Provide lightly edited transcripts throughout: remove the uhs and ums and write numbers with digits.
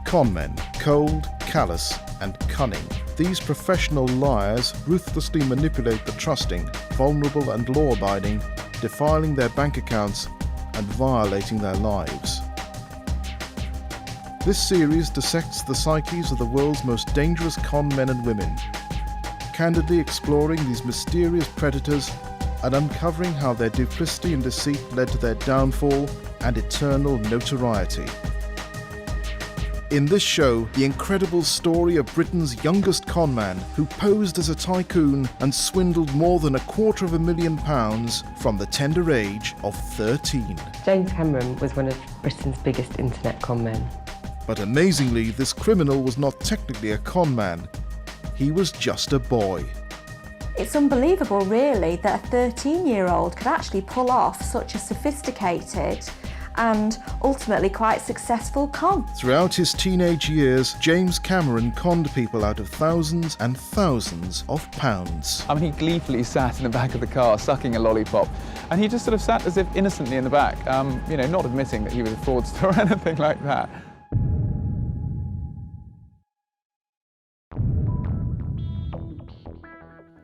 Conmen, cold, callous, and cunning. These professional liars ruthlessly manipulate the trusting, vulnerable and law-abiding, defiling their bank accounts and violating their lives. This series dissects the psyches of the world's most dangerous con men and women, candidly exploring these mysterious predators and uncovering how their duplicity and deceit led to their downfall and eternal notoriety. In this show, the incredible story of Britain's youngest conman who posed as a tycoon and swindled more than £250,000 from the tender age of 13. James Cameron was one of Britain's biggest internet conmen. But amazingly, this criminal was not technically a conman. He was just a boy. It's unbelievable, really, that a 13-year-old could actually pull off such a sophisticated and ultimately quite successful con. Throughout his teenage years, James Cameron conned people out of thousands and thousands of pounds. I mean, he gleefully sat in the back of the car sucking a lollipop, and he just sort of sat as if innocently in the back, you know, not admitting that he was a fraudster or anything like that.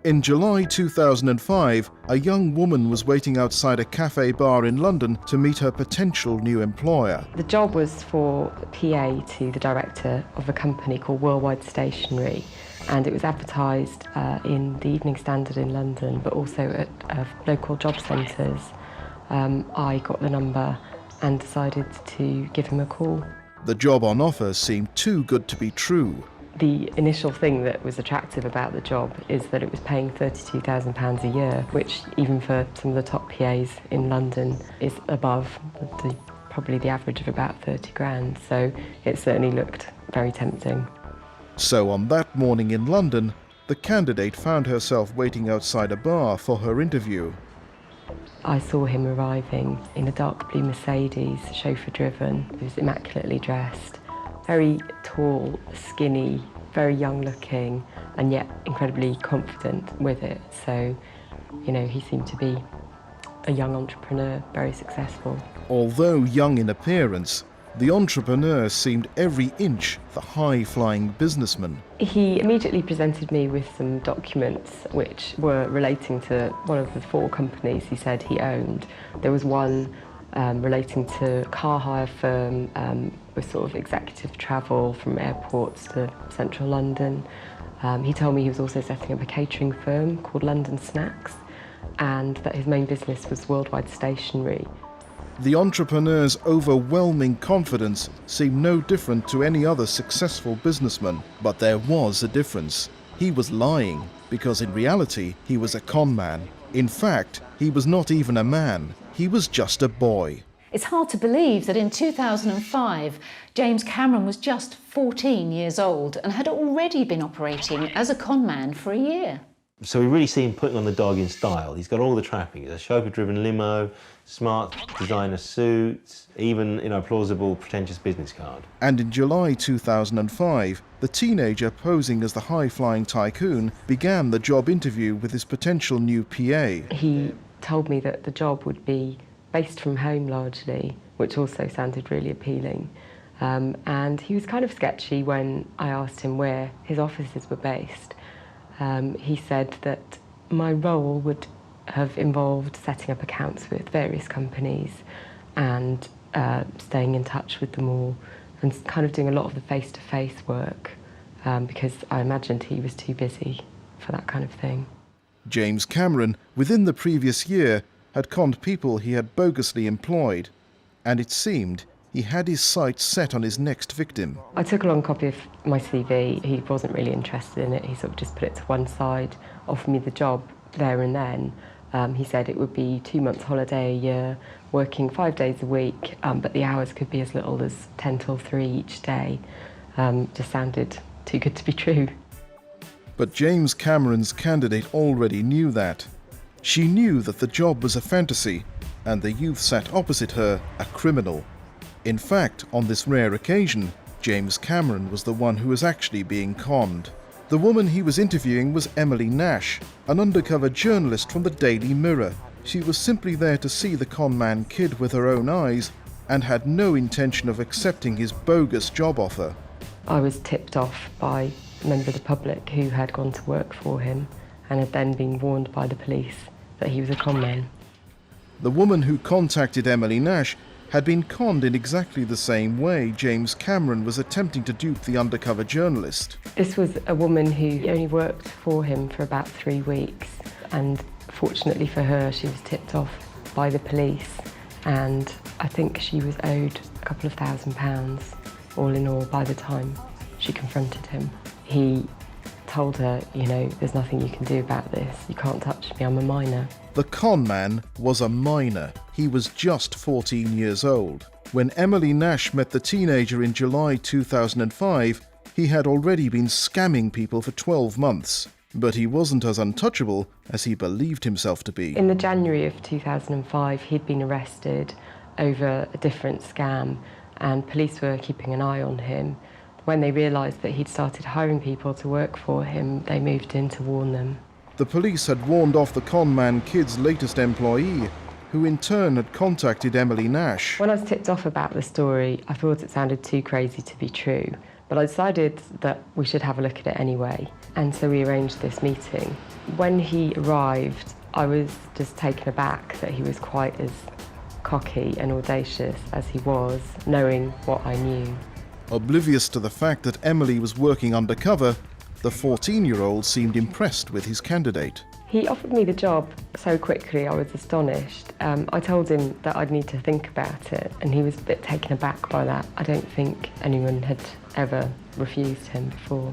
In July 2005, a young woman was waiting outside a cafe bar in London to meet her potential new employer. The job was for PA to the director of a company called Worldwide Stationery, and it was advertised in the Evening Standard in London, but also at local job centres. I got the number and decided to give him a call. The job on offer seemed too good to be true. The initial thing that was attractive about the job is that it was paying £32,000 a year, which even for some of the top PAs in London is above probably the average of about 30 grand. So it certainly looked very tempting. So on that morning in London, the candidate found herself waiting outside a bar for her interview. I saw him arriving in a dark blue Mercedes, chauffeur-driven. He was immaculately dressed. Very tall, skinny, very young looking, and yet incredibly confident with it. So, you know, he seemed to be a young entrepreneur, very successful. Although young in appearance, the entrepreneur seemed every inch the high-flying businessman. He immediately presented me with some documents which were relating to one of the 4 companies he said he owned. There was one relating to a car hire firm with sort of executive travel from airports to central London. He told me he was also setting up a catering firm called London Snacks, and that his main business was Worldwide Stationery. The entrepreneur's overwhelming confidence seemed no different to any other successful businessman. But there was a difference. He was lying, because in reality he was a con man. In fact, he was not even a man. He was just a boy. It's hard to believe that in 2005, James Cameron was just 14 years old and had already been operating as a con man for a year. So we really see him putting on the dog in style. He's got all the trappings: a chauffeur-driven limo, smart designer suits, even, you know, a plausible, pretentious business card. And in July 2005, the teenager posing as the high-flying tycoon began the job interview with his potential new PA. He told me that the job would be based from home largely, which also sounded really appealing. And he was kind of sketchy when I asked him where his offices were based. He said that my role would have involved setting up accounts with various companies and staying in touch with them all and kind of doing a lot of the face-to-face work because I imagined he was too busy for that kind of thing. James Cameron, within the previous year, had conned people he had bogusly employed, and it seemed he had his sights set on his next victim. I took a long copy of my CV. He wasn't really interested in it. He sort of just put it to one side, offered me the job there and then. He said it would be 2 months holiday a year, working 5 days a week, but the hours could be as little as 10 till 3 each day. Just sounded too good to be true. But James Cameron's candidate already knew that. She knew that the job was a fantasy, and the youth sat opposite her, a criminal. In fact, on this rare occasion, James Cameron was the one who was actually being conned. The woman he was interviewing was Emily Nash, an undercover journalist from the Daily Mirror. She was simply there to see the conman kid with her own eyes and had no intention of accepting his bogus job offer. I was tipped off by a member of the public who had gone to work for him and had then been warned by the police that he was a conman. The woman who contacted Emily Nash had been conned in exactly the same way James Cameron was attempting to dupe the undercover journalist. This was a woman who only worked for him for about 3 weeks, and fortunately for her, she was tipped off by the police, and I think she was owed a couple of £1,000 all in all by the time she confronted him. He told her, you know, there's nothing you can do about this, you can't touch me, I'm a minor. The con man was a minor. He was just 14 years old. When Emily Nash met the teenager in July 2005, he had already been scamming people for 12 months. But he wasn't as untouchable as he believed himself to be. In the January of 2005, he'd been arrested over a different scam, and police were keeping an eye on him. When they realised that he'd started hiring people to work for him, they moved in to warn them. The police had warned off the conmankid's latest employee, who in turn had contacted Emily Nash. When I was tipped off about the story, I thought it sounded too crazy to be true, but I decided that we should have a look at it anyway, and so we arranged this meeting. When he arrived, I was just taken aback that he was quite as cocky and audacious as he was, knowing what I knew. Oblivious to the fact that Emily was working undercover, the 14-year-old seemed impressed with his candidate. He offered me the job so quickly I was astonished. I told him that I'd need to think about it, and he was a bit taken aback by that. I don't think anyone had ever refused him before.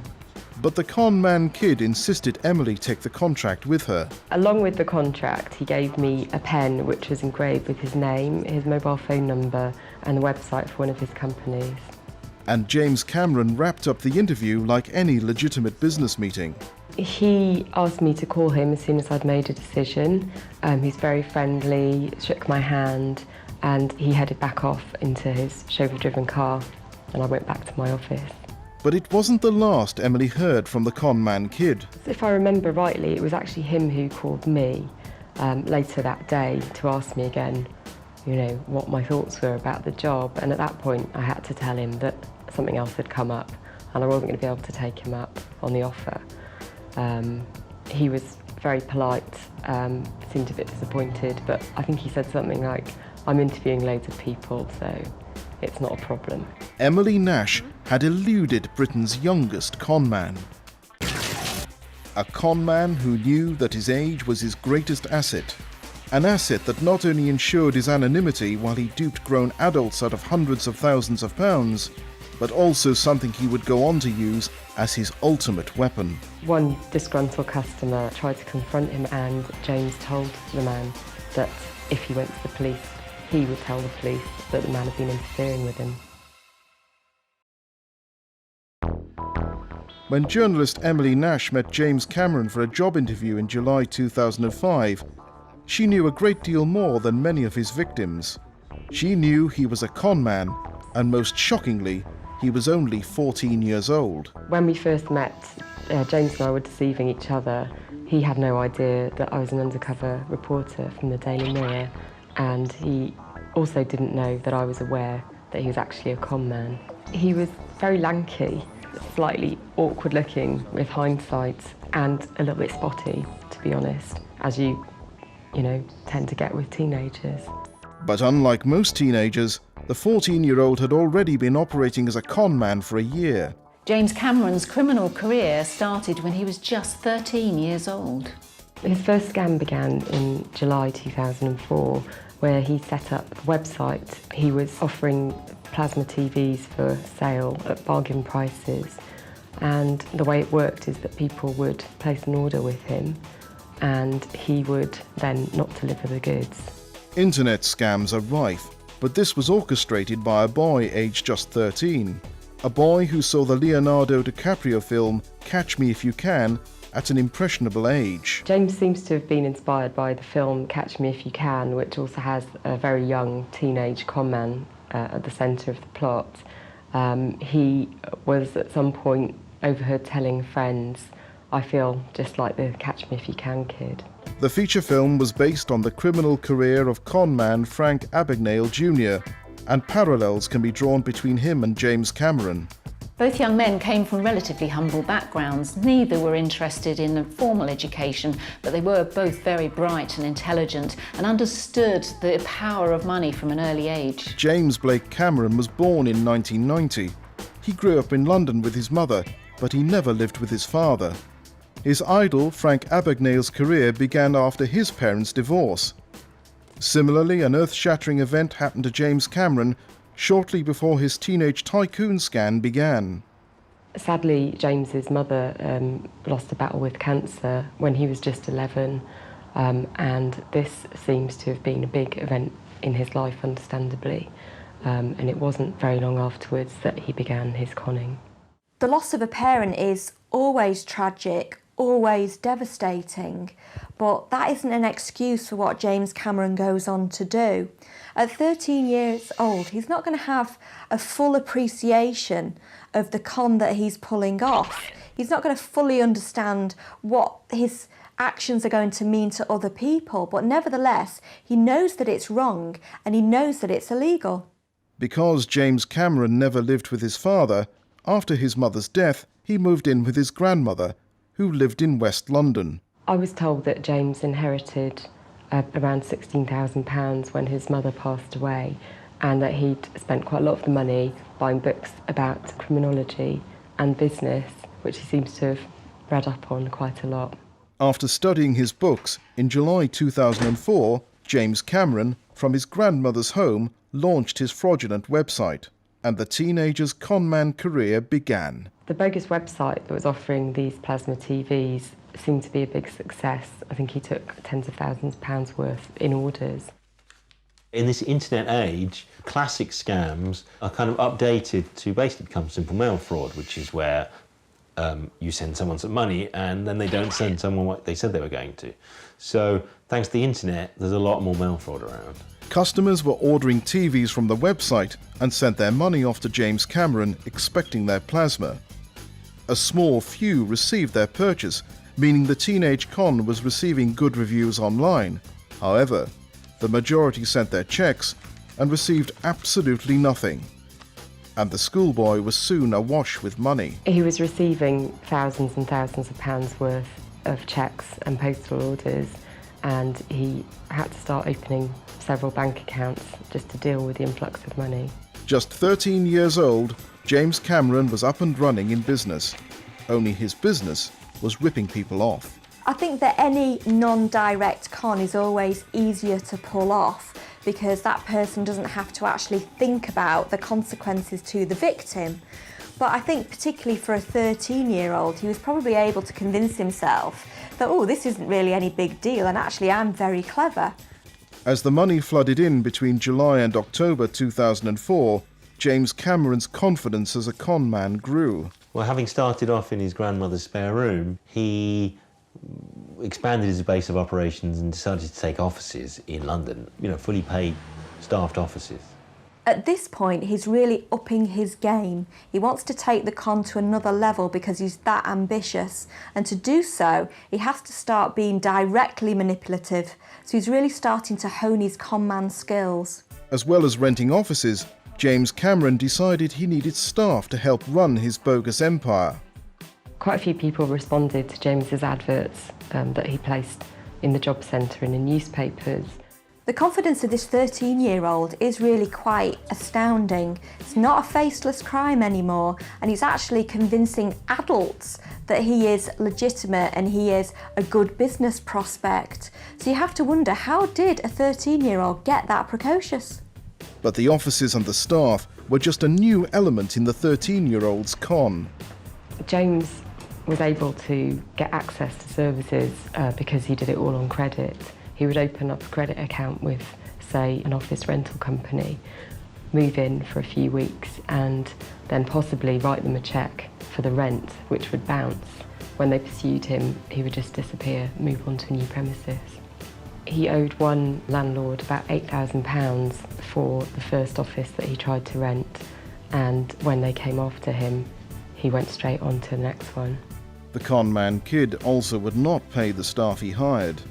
But the conmankid insisted Emily take the contract with her. Along with the contract, he gave me a pen which was engraved with his name, his mobile phone number, and the website for one of his companies. And James Cameron wrapped up the interview like any legitimate business meeting. He asked me to call him as soon as I'd made a decision. He's very friendly, shook my hand, and he headed back off into his chauffeur-driven car, and I went back to my office. But it wasn't the last Emily heard from the conmankid. If I remember rightly, it was actually him who called me later that day to ask me again, you know, what my thoughts were about the job. And at that point, I had to tell him that something else had come up and I wasn't going to be able to take him up on the offer. He was very polite, seemed a bit disappointed, but I think he said something like, I'm interviewing loads of people, so it's not a problem. Emily Nash had eluded Britain's youngest conman. A conman who knew that his age was his greatest asset. An asset that not only ensured his anonymity while he duped grown adults out of hundreds of thousands of pounds, but also something he would go on to use as his ultimate weapon. One disgruntled customer tried to confront him, and James told the man that if he went to the police, he would tell the police that the man had been interfering with him. When journalist Emily Nash met James Cameron for a job interview in July 2005, she knew a great deal more than many of his victims. She knew he was a conman, and most shockingly, he was only 14 years old. When we first met, James and I were deceiving each other. He had no idea that I was an undercover reporter from the Daily Mirror, and he also didn't know that I was aware that he was actually a conman. He was very lanky, slightly awkward looking with hindsight, and a little bit spotty, to be honest, as you know, tend to get with teenagers. But unlike most teenagers, the 14-year-old had already been operating as a conman for a year. James Cameron's criminal career started when he was just 13 years old. His first scam began in July 2004, where he set up a website. He was offering plasma TVs for sale at bargain prices, and the way it worked is that people would place an order with him and he would then not deliver the goods. Internet scams are rife, but this was orchestrated by a boy aged just 13. A boy who saw the Leonardo DiCaprio film Catch Me If You Can at an impressionable age. James seems to have been inspired by the film Catch Me If You Can, which also has a very young teenage conman at the centre of the plot. He was at some point overheard telling friends, I feel just like the Catch Me If You Can kid. The feature film was based on the criminal career of conman Frank Abagnale Jr., and parallels can be drawn between him and James Cameron. Both young men came from relatively humble backgrounds. Neither were interested in a formal education, but they were both very bright and intelligent and understood the power of money from an early age. James Blake Cameron was born in 1990. He grew up in London with his mother, but he never lived with his father. His idol, Frank Abagnale's career began after his parents' divorce. Similarly, an earth-shattering event happened to James Cameron shortly before his teenage tycoon scan began. Sadly, James's mother lost a battle with cancer when he was just 11, and this seems to have been a big event in his life, understandably, and it wasn't very long afterwards that he began his conning. The loss of a parent is always tragic, always devastating, but that isn't an excuse for what James Cameron goes on to do. At 13 years old, he's not going to have a full appreciation of the con that he's pulling off. He's not going to fully understand what his actions are going to mean to other people, but nevertheless, he knows that it's wrong and he knows that it's illegal. Because James Cameron never lived with his father, after his mother's death, he moved in with his grandmother, who lived in West London. I was told that James inherited around £16,000 when his mother passed away, and that he'd spent quite a lot of the money buying books about criminology and business, which he seems to have read up on quite a lot. After studying his books, in July 2004, James Cameron, from his grandmother's home, launched his fraudulent website, and the teenager's conman career began. The bogus website that was offering these plasma TVs seemed to be a big success. I think he took tens of thousands of pounds worth in orders. In this internet age, classic scams are kind of updated to basically become simple mail fraud, which is where you send someone some money and then they don't send someone what they said they were going to. So thanks to the internet, there's a lot more mail fraud around. Customers were ordering TVs from the website and sent their money off to James Cameron, expecting their plasma. A small few received their purchase, meaning the teenage con was receiving good reviews online. However, the majority sent their checks and received absolutely nothing. And the schoolboy was soon awash with money. He was receiving thousands and thousands of pounds worth of cheques and postal orders, and he had to start opening several bank accounts just to deal with the influx of money. Just 13 years old, James Cameron was up and running in business. Only his business was ripping people off. I think that any non-direct con is always easier to pull off because that person doesn't have to actually think about the consequences to the victim. But I think particularly for a 13-year-old, he was probably able to convince himself that, oh, this isn't really any big deal and actually I'm very clever. As the money flooded in between July and October 2004, James Cameron's confidence as a con man grew. Well, having started off in his grandmother's spare room, he expanded his base of operations and decided to take offices in London, fully paid, staffed offices. At this point, he's really upping his game. He wants to take the con to another level because he's that ambitious. And to do so, he has to start being directly manipulative. So he's really starting to hone his con man skills. As well as renting offices, James Cameron decided he needed staff to help run his bogus empire. Quite a few people responded to James's adverts that he placed in the job centre and in newspapers. The confidence of this 13-year-old is really quite astounding. It's not a faceless crime anymore, and he's actually convincing adults that he is legitimate and he is a good business prospect. So you have to wonder, how did a 13-year-old get that precocious? But the offices and the staff were just a new element in the 13-year-old's con. James was able to get access to services because he did it all on credit. He would open up a credit account with, say, an office rental company, move in for a few weeks and then possibly write them a cheque for the rent, which would bounce. When they pursued him, he would just disappear, move on to new premises. He owed one landlord about £8,000 for the first office that he tried to rent, and when they came after him, he went straight on to the next one. The conman kid also would not pay the staff he hired.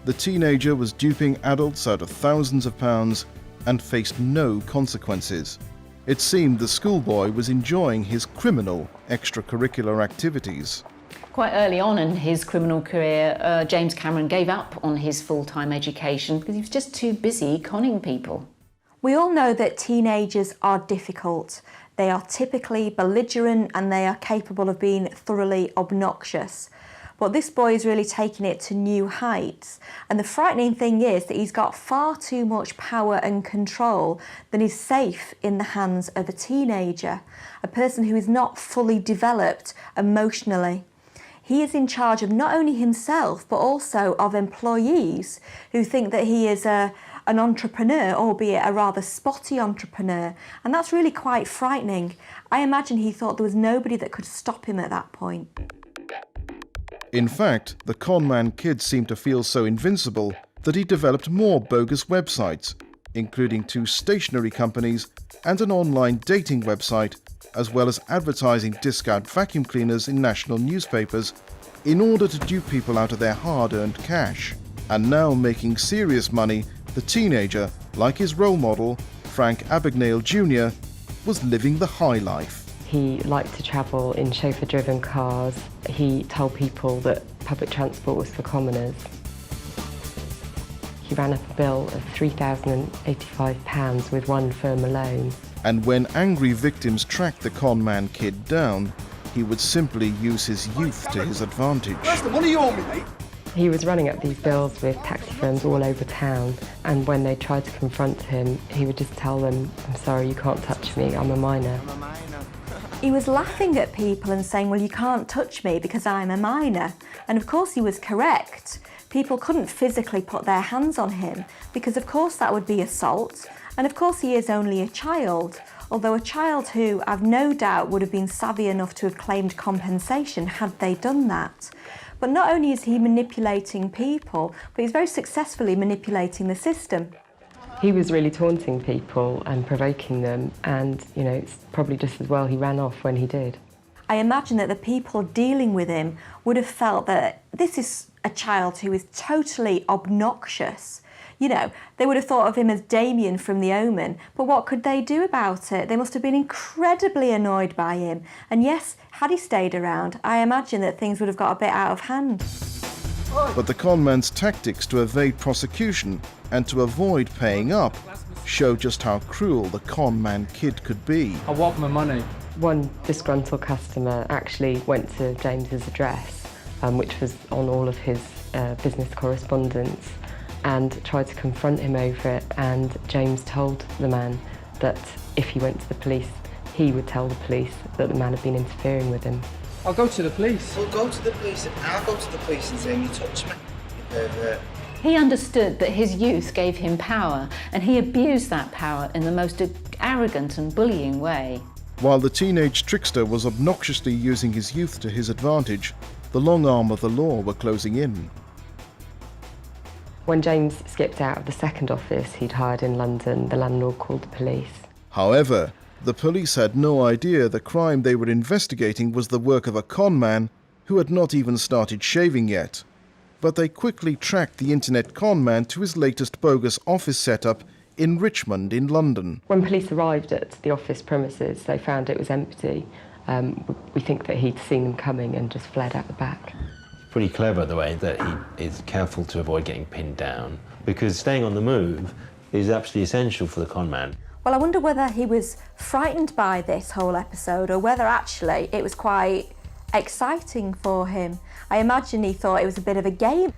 The teenager was duping adults out of thousands of pounds and faced no consequences. It seemed the schoolboy was enjoying his criminal extracurricular activities. Quite early on in his criminal career, James Cameron gave up on his full-time education because he was just too busy conning people. We all know that teenagers are difficult. They are typically belligerent and they are capable of being thoroughly obnoxious. But this boy is really taking it to new heights. And the frightening thing is that he's got far too much power and control than is safe in the hands of a teenager, a person who is not fully developed emotionally. He is in charge of not only himself, but also of employees who think that he is an entrepreneur, albeit a rather spotty entrepreneur. And that's really quite frightening. I imagine he thought there was nobody that could stop him at that point. In fact, the conman kid seemed to feel so invincible that he developed more bogus websites, including 2 stationery companies and an online dating website, as well as advertising discount vacuum cleaners in national newspapers in order to dupe people out of their hard-earned cash. And now making serious money, the teenager, like his role model, Frank Abagnale Jr., was living the high life. He liked to travel in chauffeur-driven cars. He told people that public transport was for commoners. He ran up a bill of £3,085 with one firm alone. And when angry victims tracked the conman kid down, he would simply use his youth to his advantage. Where's the money you owe me, mate? He was running up these bills with taxi firms all over town, and when they tried to confront him, he would just tell them, "I'm sorry, you can't touch me, I'm a minor." He was laughing at people and saying, well, you can't touch me because I'm a minor. And of course he was correct. People couldn't physically put their hands on him because of course that would be assault. And of course he is only a child, although a child who I've no doubt would have been savvy enough to have claimed compensation had they done that. But not only is he manipulating people, but he's very successfully manipulating the system. He was really taunting people and provoking them, and, you know, it's probably just as well he ran off when he did. I imagine that the people dealing with him would have felt that this is a child who is totally obnoxious. You know, they would have thought of him as Damien from The Omen, but what could they do about it? They must have been incredibly annoyed by him. And yes, had he stayed around, I imagine that things would have got a bit out of hand. But the conman's tactics to evade prosecution and to avoid paying up show just how cruel the conman kid could be. I want my money. One disgruntled customer actually went to James's address, which was on all of his business correspondence, and tried to confront him over it, and James told the man that if he went to the police, he would tell the police that the man had been interfering with him. I'll go to the police. Well, go to the police. I'll go to the police and say you touched me, you pervert. He understood that his youth gave him power, and he abused that power in the most arrogant and bullying way. While the teenage trickster was obnoxiously using his youth to his advantage, the long arm of the law were closing in. When James skipped out of the second office he'd hired in London, the landlord called the police. However, the police had no idea the crime they were investigating was the work of a conman who had not even started shaving yet. But they quickly tracked the internet conman to his latest bogus office setup in Richmond in London. When police arrived at the office premises, they found it was empty. We think that he'd seen them coming and just fled out the back. Pretty clever the way that he is careful to avoid getting pinned down, because staying on the move is absolutely essential for the conman. Well, I wonder whether he was frightened by this whole episode or whether actually it was quite exciting for him. I imagine he thought it was a bit of a game.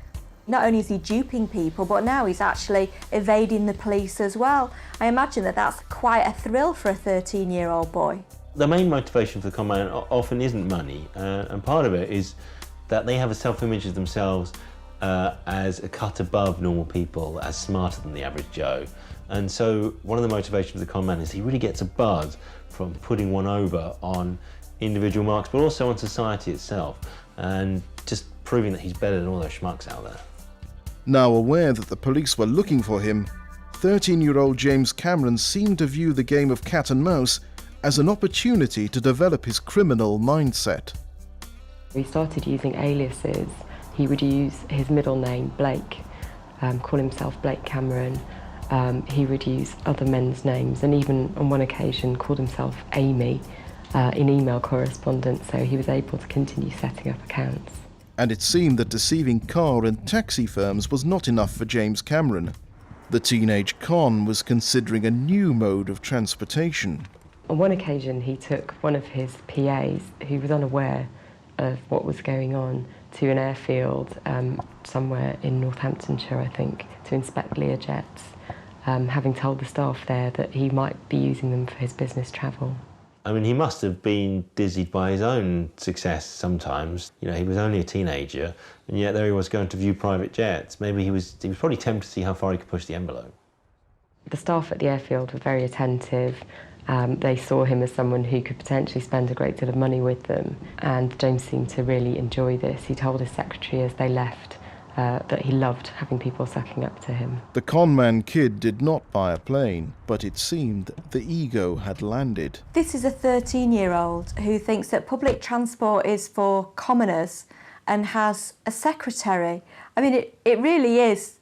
Not only is he duping people, but now he's actually evading the police as well. I imagine that that's quite a thrill for a 13-year-old boy. The main motivation for the conman often isn't money, and part of it is that they have a self-image of themselves as a cut above normal people, as smarter than the average Joe. And so one of the motivations of the conman is he really gets a buzz from putting one over on individual marks, but also on society itself, and just proving that he's better than all those schmucks out there. Now aware that the police were looking for him, 13-year-old James Cameron seemed to view the game of cat and mouse as an opportunity to develop his criminal mindset. He started using aliases. He would use his middle name, Blake, call himself Blake Cameron, he would use other men's names and even on one occasion called himself Amy in email correspondence, so he was able to continue setting up accounts. And it seemed that deceiving car and taxi firms was not enough for James Cameron. The teenage con was considering a new mode of transportation. On one occasion, he took one of his PAs, who was unaware of what was going on, to an airfield somewhere in Northamptonshire, I think, to inspect Learjets, having told the staff there that he might be using them for his business travel. I mean, he must have been dizzied by his own success sometimes. You know, he was only a teenager, and yet there he was going to view private jets. Maybe he was probably tempted to see how far he could push the envelope. The staff at the airfield were very attentive. They saw him as someone who could potentially spend a great deal of money with them, and James seemed to really enjoy this. He told his secretary as they left that he loved having people sucking up to him. The conmankid did not buy a plane, but it seemed the ego had landed. This is a 13-year-old who thinks that public transport is for commoners and has a secretary. I mean, it really is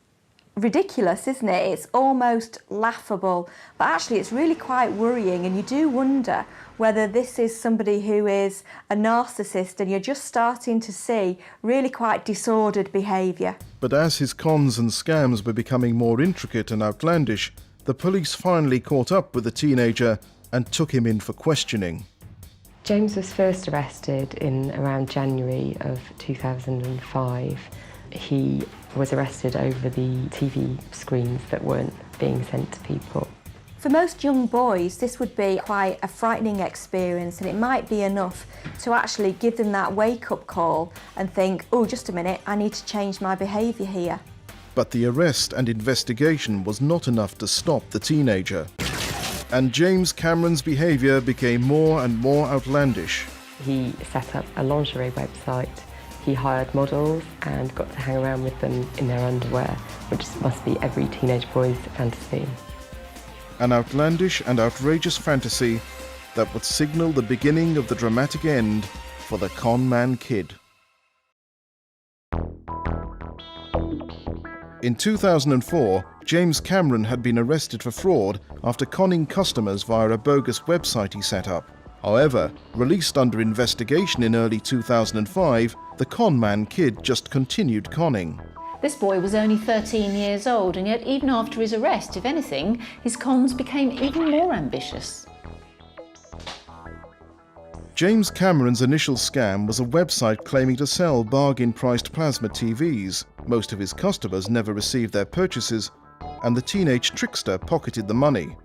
ridiculous, isn't it? It's almost laughable, but actually it's really quite worrying, and you do wonder whether this is somebody who is a narcissist and you're just starting to see really quite disordered behaviour. But as his cons and scams were becoming more intricate and outlandish, the police finally caught up with the teenager and took him in for questioning. James was first arrested in around January of 2005. He was arrested over the TV screens that weren't being sent to people. For most young boys, this would be quite a frightening experience, and it might be enough to actually give them that wake-up call and think, oh, just a minute, I need to change my behaviour here. But the arrest and investigation was not enough to stop the teenager. And James Cameron's behaviour became more and more outlandish. He set up a lingerie website. He hired models and got to hang around with them in their underwear, which must be every teenage boy's fantasy. An outlandish and outrageous fantasy that would signal the beginning of the dramatic end for the conmankid. In 2004, James Cameron had been arrested for fraud after conning customers via a bogus website he set up. However, released under investigation in early 2005, the conmankid just continued conning. This boy was only 13 years old, and yet even after his arrest, if anything, his cons became even more ambitious. James Cameron's initial scam was a website claiming to sell bargain-priced plasma TVs. Most of his customers never received their purchases, and the teenage trickster pocketed the money.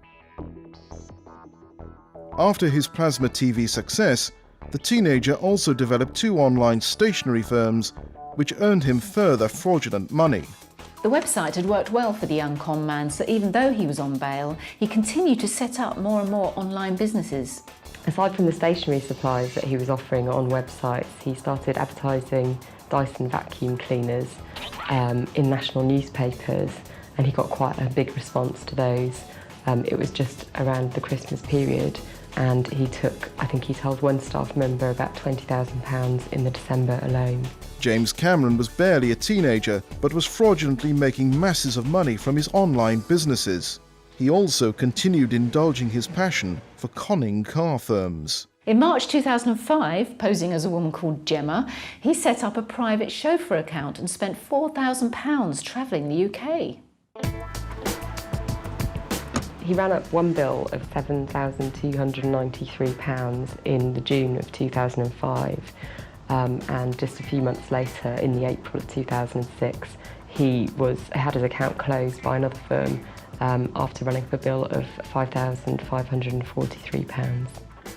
After his plasma TV success, the teenager also developed 2 online stationery firms, which earned him further fraudulent money. The website had worked well for the young conman, so even though he was on bail, he continued to set up more and more online businesses. Aside from the stationery supplies that he was offering on websites, he started advertising Dyson vacuum cleaners in national newspapers, and he got quite a big response to those. It was just around the Christmas period, and he took, I think he told one staff member, about £20,000 in the December alone. James Cameron was barely a teenager, but was fraudulently making masses of money from his online businesses. He also continued indulging his passion for conning car firms. In March 2005, posing as a woman called Gemma, he set up a private chauffeur account and spent £4,000 travelling the UK. He ran up one bill of £7,293 in the June of 2005, and just a few months later, in the April of 2006, he had his account closed by another firm after running up a bill of £5,543.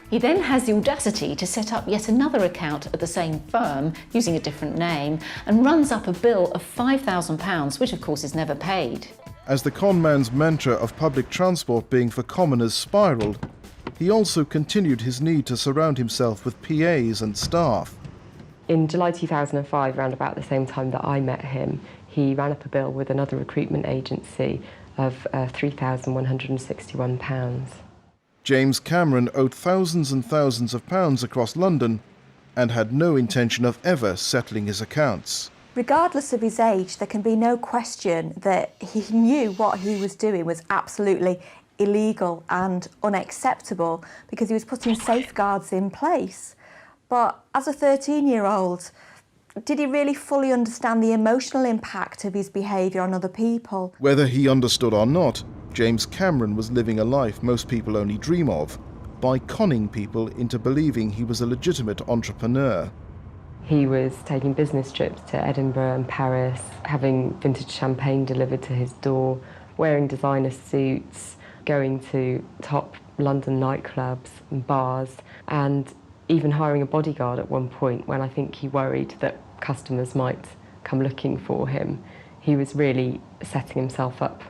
He then has the audacity to set up yet another account at the same firm using a different name and runs up a bill of £5,000, which of course is never paid. As the conman's mantra of public transport being for commoners spiralled, he also continued his need to surround himself with PAs and staff. In July 2005, around about the same time that I met him, he ran up a bill with another recruitment agency of £3,161. James Cameron owed thousands and thousands of pounds across London and had no intention of ever settling his accounts. Regardless of his age, there can be no question that he knew what he was doing was absolutely illegal and unacceptable because he was putting safeguards in place. But as a 13-year-old, did he really fully understand the emotional impact of his behaviour on other people? Whether he understood or not, James Cameron was living a life most people only dream of, by conning people into believing he was a legitimate entrepreneur. He was taking business trips to Edinburgh and Paris, having vintage champagne delivered to his door, wearing designer suits, going to top London nightclubs and bars, and even hiring a bodyguard at one point when I think he worried that customers might come looking for him. He was really setting himself up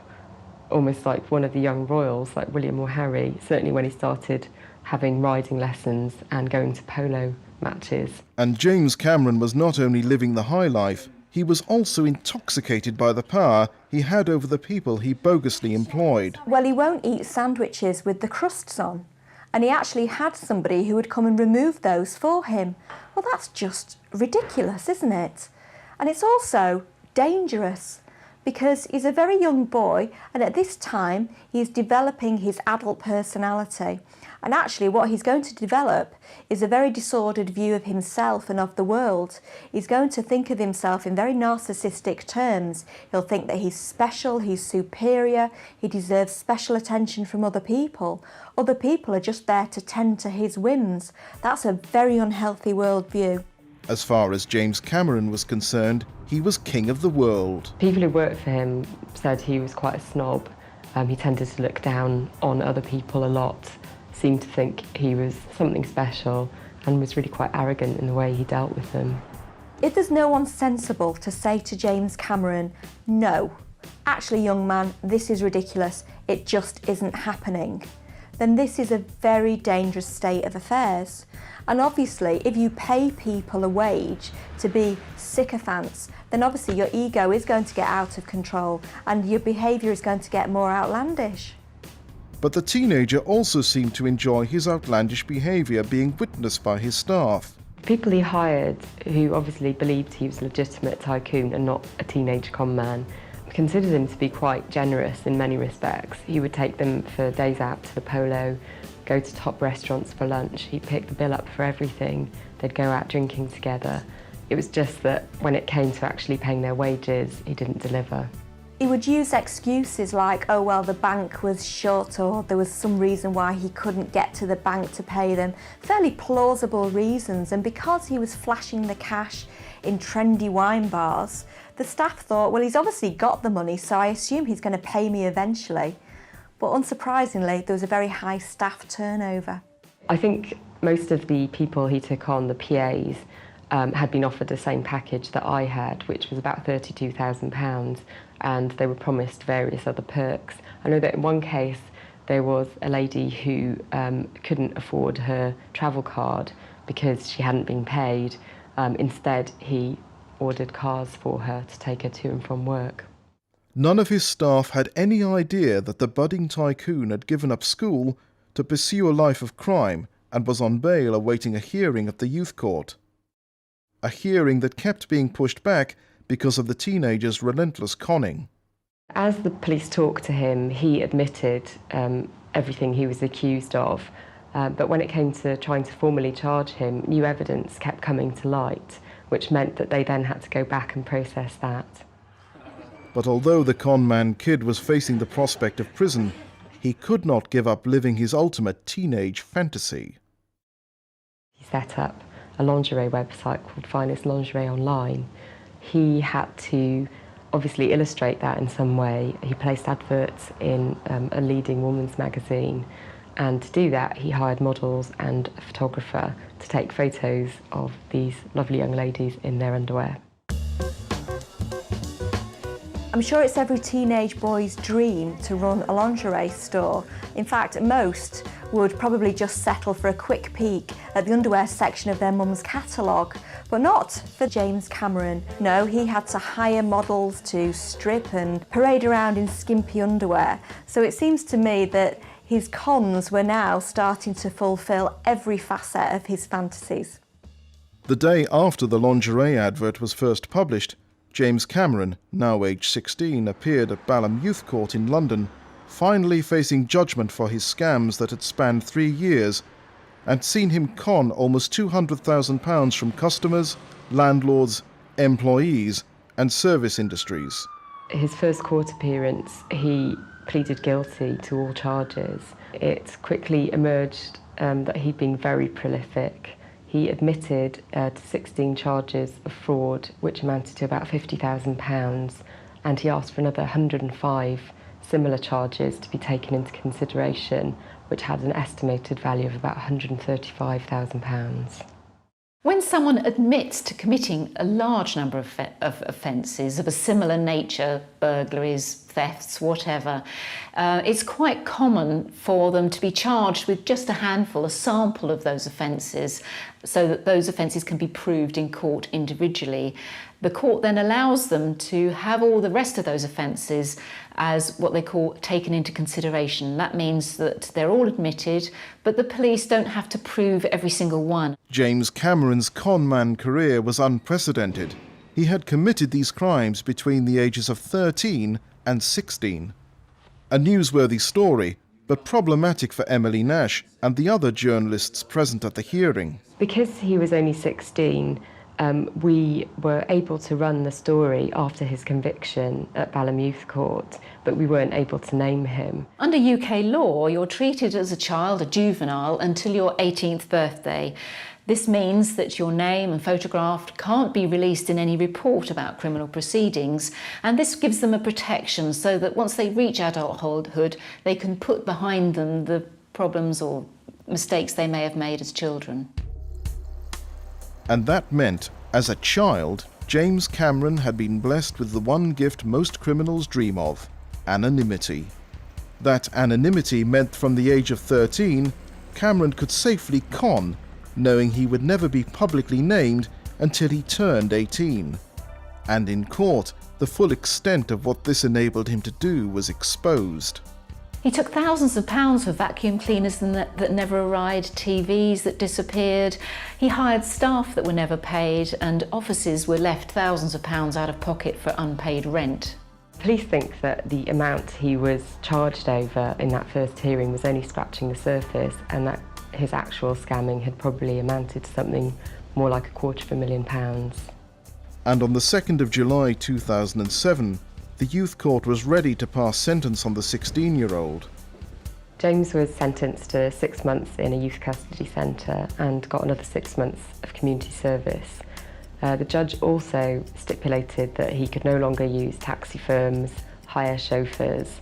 almost like one of the young royals, like William or Harry, certainly when he started having riding lessons and going to polo matches. And James Cameron was not only living the high life, he was also intoxicated by the power he had over the people he bogusly employed. Well, he won't eat sandwiches with the crusts on, and he actually had somebody who would come and remove those for him. Well, that's just ridiculous, isn't it? And it's also dangerous because he's a very young boy, and at this time he's developing his adult personality. And actually what he's going to develop is a very disordered view of himself and of the world. He's going to think of himself in very narcissistic terms. He'll think that he's special, he's superior, he deserves special attention from other people. Other people are just there to tend to his whims. That's a very unhealthy worldview. As far as James Cameron was concerned, he was king of the world. People who worked for him said he was quite a snob. He tended to look down on other people a lot, seemed to think he was something special, and was really quite arrogant in the way he dealt with them. If there's no one sensible to say to James Cameron, no, actually young man, this is ridiculous, it just isn't happening, then this is a very dangerous state of affairs. And obviously, if you pay people a wage to be sycophants, then obviously your ego is going to get out of control and your behaviour is going to get more outlandish. But the teenager also seemed to enjoy his outlandish behaviour being witnessed by his staff. People he hired, who obviously believed he was a legitimate tycoon and not a teenage con man, considered him to be quite generous in many respects. He would take them for days out to the polo, go to top restaurants for lunch, he'd pick the bill up for everything, they'd go out drinking together. It was just that when it came to actually paying their wages, he didn't deliver. He would use excuses like, oh well, the bank was shut, or there was some reason why he couldn't get to the bank to pay them. Fairly plausible reasons, and because he was flashing the cash in trendy wine bars, the staff thought, well, he's obviously got the money, so I assume he's going to pay me eventually. But unsurprisingly, there was a very high staff turnover. I think most of the people he took on, the PAs, had been offered the same package that I had, which was about £32,000, and they were promised various other perks. I know that in one case there was a lady who couldn't afford her travel card because she hadn't been paid. Instead, he ordered cars for her to take her to and from work. None of his staff had any idea that the budding tycoon had given up school to pursue a life of crime and was on bail awaiting a hearing at the youth court. A hearing that kept being pushed back because of the teenager's relentless conning. As the police talked to him, he admitted everything he was accused of, but when it came to trying to formally charge him, new evidence kept coming to light, which meant that they then had to go back and process that. But although the conman kid was facing the prospect of prison, he could not give up living his ultimate teenage fantasy. He set up a lingerie website called Finest Lingerie Online. He had to obviously illustrate that in some way. He placed adverts in a leading women's magazine, and to do that he hired models and a photographer to take photos of these lovely young ladies in their underwear. I'm sure it's every teenage boy's dream to run a lingerie store. In fact, most would probably just settle for a quick peek at the underwear section of their mum's catalogue, but not for James Cameron. No, he had to hire models to strip and parade around in skimpy underwear. So it seems to me that his cons were now starting to fulfil every facet of his fantasies. The day after the lingerie advert was first published, James Cameron, now aged 16, appeared at Balham Youth Court in London, finally facing judgment for his scams that had spanned 3 years and seen him con almost £200,000 from customers, landlords, employees and service industries. His first court appearance, he pleaded guilty to all charges. It quickly emerged that he'd been very prolific. He admitted to 16 charges of fraud, which amounted to about £50,000, and he asked for another 105 similar charges to be taken into consideration, which had an estimated value of about £135,000. When someone admits to committing a large number of offences of a similar nature, burglaries, thefts, whatever, it's quite common for them to be charged with just a handful, a sample of those offences, so that those offences can be proved in court individually. The court then allows them to have all the rest of those offences as what they call taken into consideration. That means that they're all admitted, but the police don't have to prove every single one. James Cameron's conman career was unprecedented. He had committed these crimes between the ages of 13 and 16. A newsworthy story, but problematic for Emily Nash and the other journalists present at the hearing. Because he was only 16, we were able to run the story after his conviction at Balham Youth Court, but we weren't able to name him. Under UK law, you're treated as a child, a juvenile, until your 18th birthday. This means that your name and photograph can't be released in any report about criminal proceedings, and this gives them a protection so that once they reach adulthood, they can put behind them the problems or mistakes they may have made as children. And that meant, as a child, James Cameron had been blessed with the one gift most criminals dream of: anonymity. That anonymity meant from the age of 13, Cameron could safely con, knowing he would never be publicly named until he turned 18. And in court, the full extent of what this enabled him to do was exposed. He took thousands of pounds for vacuum cleaners that never arrived, TVs that disappeared. He hired staff that were never paid, and offices were left thousands of pounds out of pocket for unpaid rent. Police think that the amount he was charged over in that first hearing was only scratching the surface, and that his actual scamming had probably amounted to something more like £250,000. And on the 2nd of July 2007, the youth court was ready to pass sentence on the 16-year-old. James was sentenced to 6 months in a youth custody centre and got another 6 months of community service. The judge also stipulated that he could no longer use taxi firms, hire chauffeurs,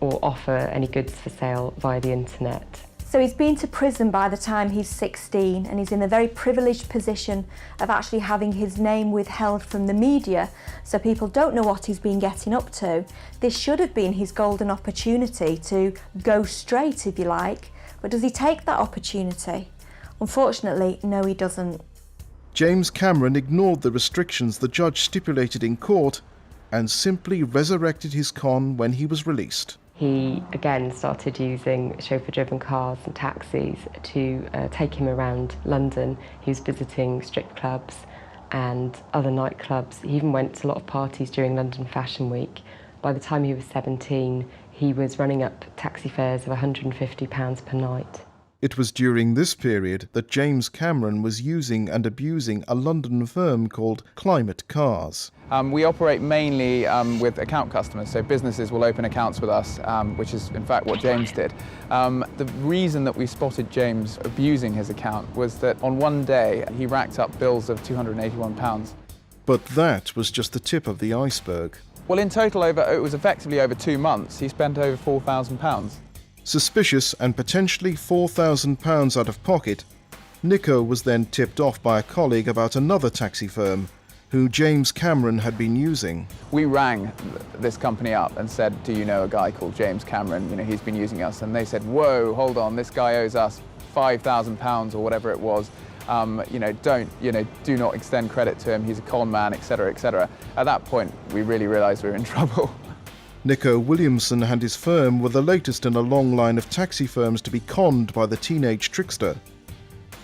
or offer any goods for sale via the internet. So he's been to prison by the time he's 16, and he's in a very privileged position of actually having his name withheld from the media, so people don't know what he's been getting up to. This should have been his golden opportunity to go straight, if you like, but does he take that opportunity? Unfortunately, no, he doesn't. James Cameron ignored the restrictions the judge stipulated in court and simply resurrected his con when he was released. He again started using chauffeur-driven cars and taxis to take him around London. He was visiting strip clubs and other nightclubs. He even went to a lot of parties during London Fashion Week. By the time he was 17, he was running up taxi fares of £150 per night. It was during this period that James Cameron was using and abusing a London firm called Climate Cars. We operate mainly with account customers, so businesses will open accounts with us, which is in fact what James did. The reason that we spotted James abusing his account was that on one day he racked up bills of £281. But that was just the tip of the iceberg. Well, in total, it was effectively over 2 months, he spent over £4,000. Suspicious and potentially £4,000 out of pocket, Nico was then tipped off by a colleague about another taxi firm who James Cameron had been using. We rang this company up and said, do you know a guy called James Cameron? You know, he's been using us. And they said, whoa, hold on, this guy owes us £5,000 or whatever it was. Do not extend credit to him. He's a con man, etc., etc. At that point, we really realized we were in trouble. Nico Williamson and his firm were the latest in a long line of taxi firms to be conned by the teenage trickster.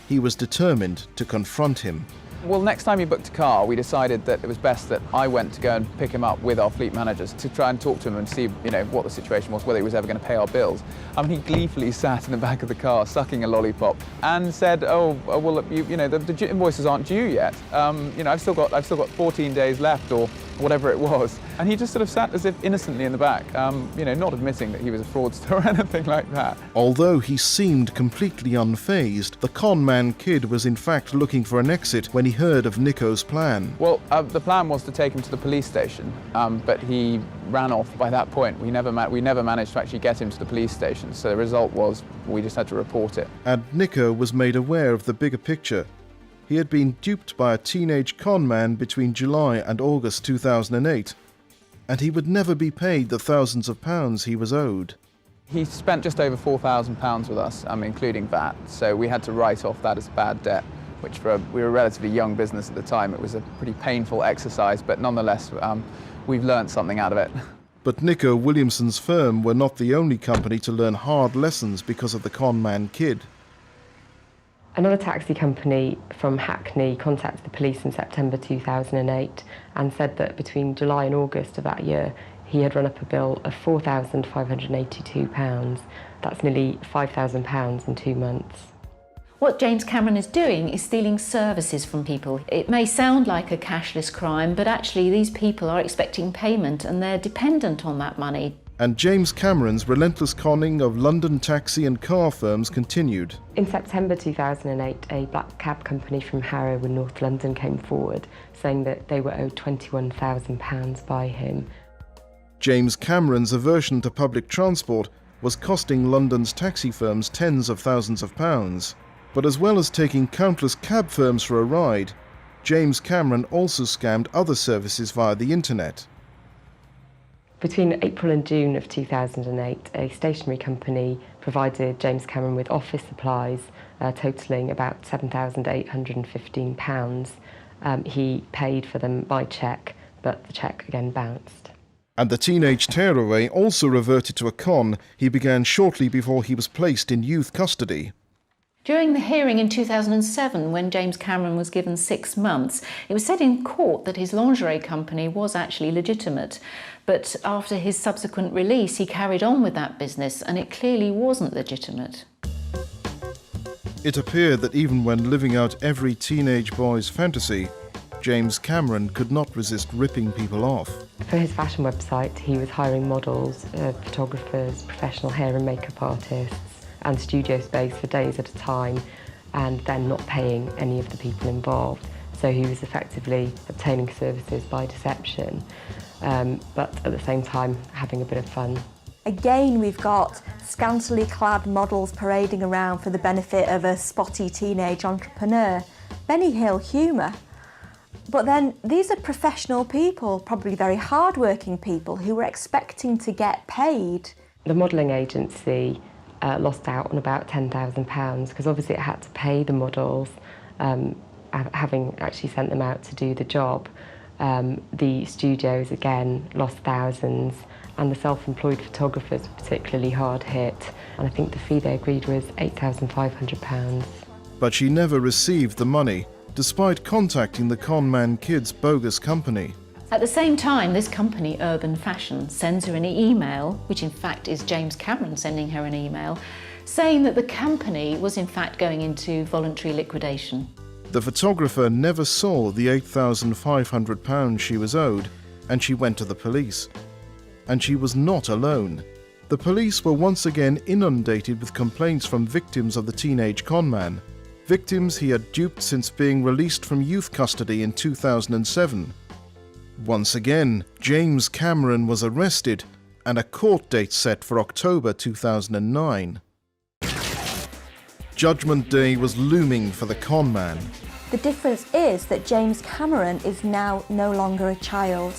He was determined to confront him. Well, next time he booked a car, we decided that it was best that I went to go and pick him up with our fleet managers to try and talk to him and see, what the situation was, whether he was ever going to pay our bills. He gleefully sat in the back of the car, sucking a lollipop, and said, "Oh, well, the invoices aren't due yet. I've still got 14 days left, or whatever it was." And he just sort of sat as if innocently in the back, not admitting that he was a fraudster or anything like that. Although he seemed completely unfazed, the conman kid was in fact looking for an exit when he heard of Nico's plan. Well, the plan was to take him to the police station, but he ran off by that point. We never managed to actually get him to the police station, so the result was we just had to report it. And Nico was made aware of the bigger picture. He had been duped by a teenage conman between July and August 2008, and he would never be paid the thousands of pounds he was owed. He spent just over £4,000 with us, including VAT, so we had to write off that as bad debt, which we were a relatively young business at the time. It was a pretty painful exercise, but nonetheless, we've learned something out of it. But Nico Williamson's firm were not the only company to learn hard lessons because of the conman kid. Another taxi company from Hackney contacted the police in September 2008 and said that between July and August of that year, he had run up a bill of £4,582. That's nearly £5,000 in 2 months. What James Cameron is doing is stealing services from people. It may sound like a cashless crime, but actually these people are expecting payment and they're dependent on that money. And James Cameron's relentless conning of London taxi and car firms continued. In September 2008, a black cab company from Harrow in North London came forward, saying that they were owed £21,000 by him. James Cameron's aversion to public transport was costing London's taxi firms tens of thousands of pounds. But as well as taking countless cab firms for a ride, James Cameron also scammed other services via the internet. Between April and June of 2008, a stationery company provided James Cameron with office supplies totalling about £7,815. He paid for them by cheque, but the cheque again bounced. And the teenage tearaway also reverted to a con he began shortly before he was placed in youth custody. During the hearing in 2007, when James Cameron was given 6 months, it was said in court that his lingerie company was actually legitimate. But after his subsequent release, he carried on with that business, and it clearly wasn't legitimate. It appeared that even when living out every teenage boy's fantasy, James Cameron could not resist ripping people off. For his fashion website, he was hiring models, photographers, professional hair and makeup artists, and studio space for days at a time, and then not paying any of the people involved. So he was effectively obtaining services by deception, but at the same time having a bit of fun. Again, we've got scantily clad models parading around for the benefit of a spotty teenage entrepreneur. Benny Hill humour. But then these are professional people, probably very hard-working people who were expecting to get paid. The modelling agency lost out on about £10,000 because obviously it had to pay the models, having actually sent them out to do the job. The studios again lost thousands, and the self-employed photographers were particularly hard hit, and I think the fee they agreed was £8,500. But she never received the money, despite contacting the conman kid's bogus company. At the same time, this company, Urban Fashion, sends her an email, which in fact is James Cameron sending her an email, saying that the company was in fact going into voluntary liquidation. The photographer never saw the £8,500 she was owed, and she went to the police. And she was not alone. The police were once again inundated with complaints from victims of the teenage conman, victims he had duped since being released from youth custody in 2007. Once again, James Cameron was arrested and a court date set for October 2009. Judgment Day was looming for the conman. The difference is that James Cameron is now no longer a child.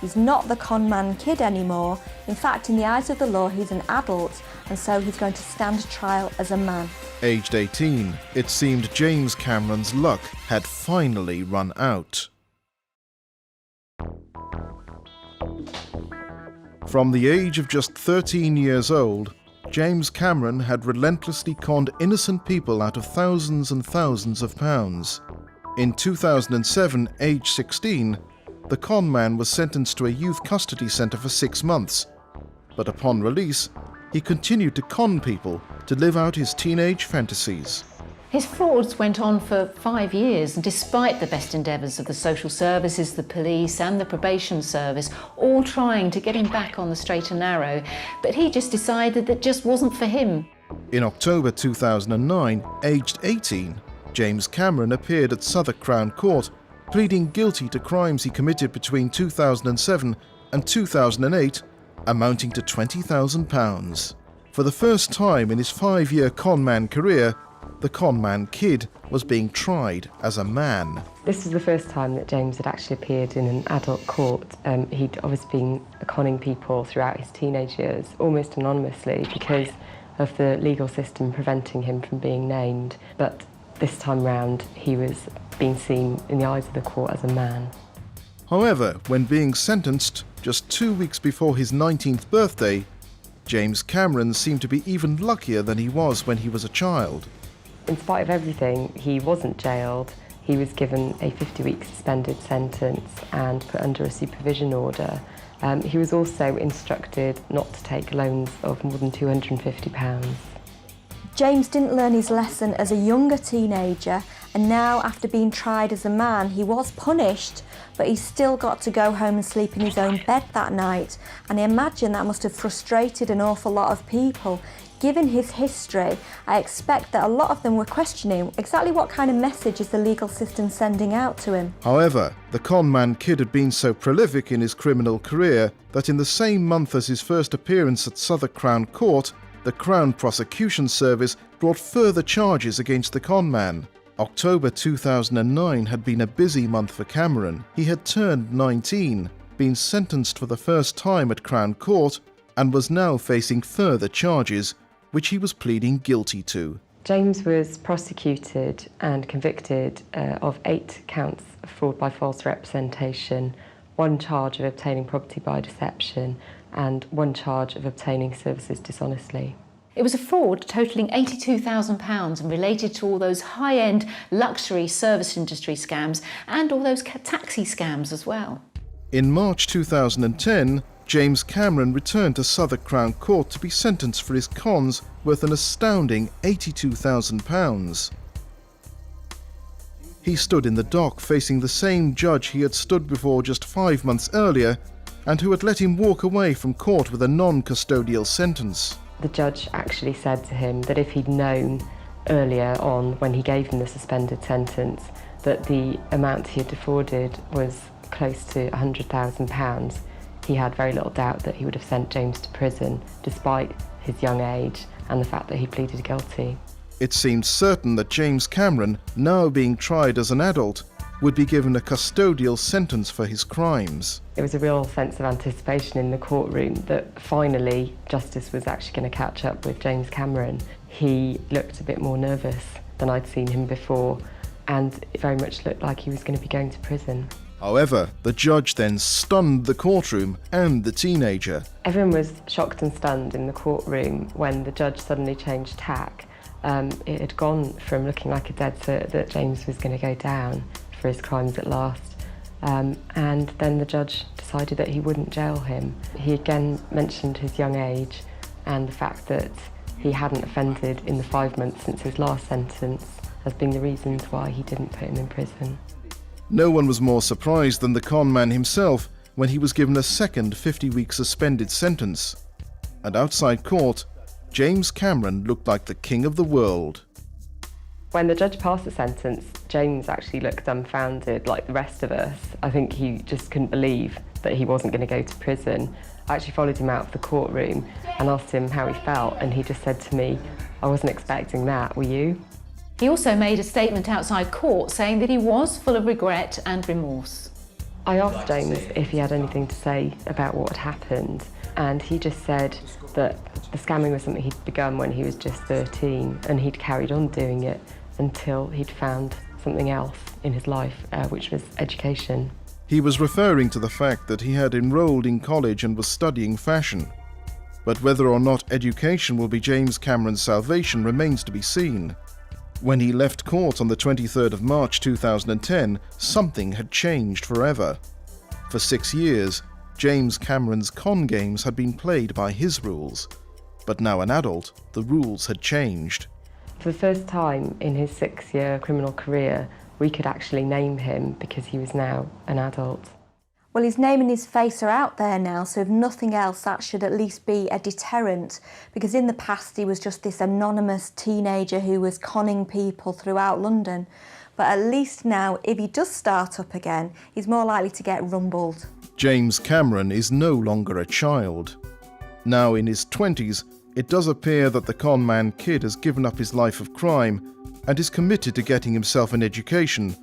He's not the conman kid anymore. In fact, in the eyes of the law, he's an adult, and so he's going to stand trial as a man. Aged 18, it seemed James Cameron's luck had finally run out. From the age of just 13 years old, James Cameron had relentlessly conned innocent people out of thousands and thousands of pounds. In 2007, aged 16, the conman was sentenced to a youth custody centre for 6 months. But upon release, he continued to con people to live out his teenage fantasies. His frauds went on for 5 years, and despite the best endeavours of the social services, the police and the probation service, all trying to get him back on the straight and narrow, but he just decided that just wasn't for him. In October 2009, aged 18, James Cameron appeared at Southwark Crown Court, pleading guilty to crimes he committed between 2007 and 2008, amounting to £20,000. For the first time in his 5-year conman career, the conmankid was being tried as a man. This was the first time that James had actually appeared in an adult court. He'd obviously been conning people throughout his teenage years, almost anonymously, because of the legal system preventing him from being named. But this time round, he was being seen in the eyes of the court as a man. However, when being sentenced just 2 weeks before his 19th birthday, James Cameron seemed to be even luckier than he was when he was a child. In spite of everything, he wasn't jailed. He was given a 50-week suspended sentence and put under a supervision order. He was also instructed not to take loans of more than £250. James didn't learn his lesson as a younger teenager, and now, after being tried as a man, he was punished, but he still got to go home and sleep in his own bed that night. And I imagine that must have frustrated an awful lot of people. Given his history, I expect that a lot of them were questioning exactly what kind of message is the legal system sending out to him. However, the conmankid had been so prolific in his criminal career that in the same month as his first appearance at Southwark Crown Court, the Crown Prosecution Service brought further charges against the conman. October 2009 had been a busy month for Cameron. He had turned 19, been sentenced for the first time at Crown Court, and was now facing further charges, which he was pleading guilty to. James was prosecuted and convicted of 8 counts of fraud by false representation, 1 charge of obtaining property by deception, and 1 charge of obtaining services dishonestly. It was a fraud totalling £82,000 and related to all those high-end luxury service industry scams and all those taxi scams as well. In March 2010, James Cameron returned to Southwark Crown Court to be sentenced for his cons worth an astounding £82,000. He stood in the dock facing the same judge he had stood before just 5 months earlier and who had let him walk away from court with a non-custodial sentence. The judge actually said to him that if he'd known earlier on, when he gave him the suspended sentence, that the amount he had defrauded was close to £100,000, he had very little doubt that he would have sent James to prison, despite his young age and the fact that he pleaded guilty. It seemed certain that James Cameron, now being tried as an adult, would be given a custodial sentence for his crimes. It was a real sense of anticipation in the courtroom that finally justice was actually going to catch up with James Cameron. He looked a bit more nervous than I'd seen him before, and it very much looked like he was going to be going to prison. However, the judge then stunned the courtroom and the teenager. Everyone was shocked and stunned in the courtroom when the judge suddenly changed tack. It had gone from looking like a dead cert that James was going to go down for his crimes at last. And then the judge decided that he wouldn't jail him. He again mentioned his young age and the fact that he hadn't offended in the 5 months since his last sentence as being the reasons why he didn't put him in prison. No one was more surprised than the conman himself when he was given a second 50-week suspended sentence. And outside court, James Cameron looked like the king of the world. When the judge passed the sentence, James actually looked dumbfounded like the rest of us. I think he just couldn't believe that he wasn't going to go to prison. I actually followed him out of the courtroom and asked him how he felt, and he just said to me, "I wasn't expecting that, were you?" He also made a statement outside court saying that he was full of regret and remorse. I asked James if he had anything to say about what had happened, and he just said that the scamming was something he'd begun when he was just 13, and he'd carried on doing it until he'd found something else in his life, which was education. He was referring to the fact that he had enrolled in college and was studying fashion. But whether or not education will be James Cameron's salvation remains to be seen. When he left court on the 23rd of March 2010, something had changed forever. For 6 years, James Cameron's con games had been played by his rules, but now an adult, the rules had changed. For the first time in his 6-year criminal career, we could actually name him because he was now an adult. Well, his name and his face are out there now, so if nothing else, that should at least be a deterrent, because in the past he was just this anonymous teenager who was conning people throughout London. But at least now, if he does start up again, he's more likely to get rumbled. James Cameron is no longer a child. Now in his 20s, it does appear that the conman kid has given up his life of crime and is committed to getting himself an education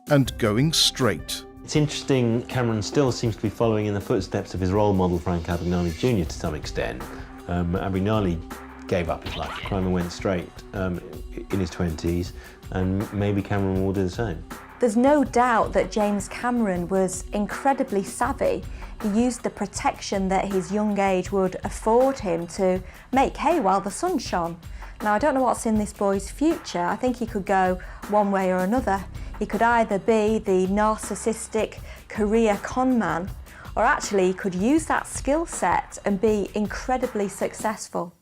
and going straight. It's interesting, Cameron still seems to be following in the footsteps of his role model, Frank Abagnale Jr. to some extent. Abagnale gave up his life of crime and went straight in his 20s, and maybe Cameron will do the same. There's no doubt that James Cameron was incredibly savvy. He used the protection that his young age would afford him to make hay while the sun shone. Now, I don't know what's in this boy's future. I think he could go one way or another. He could either be the narcissistic career conman, or actually he could use that skill set and be incredibly successful.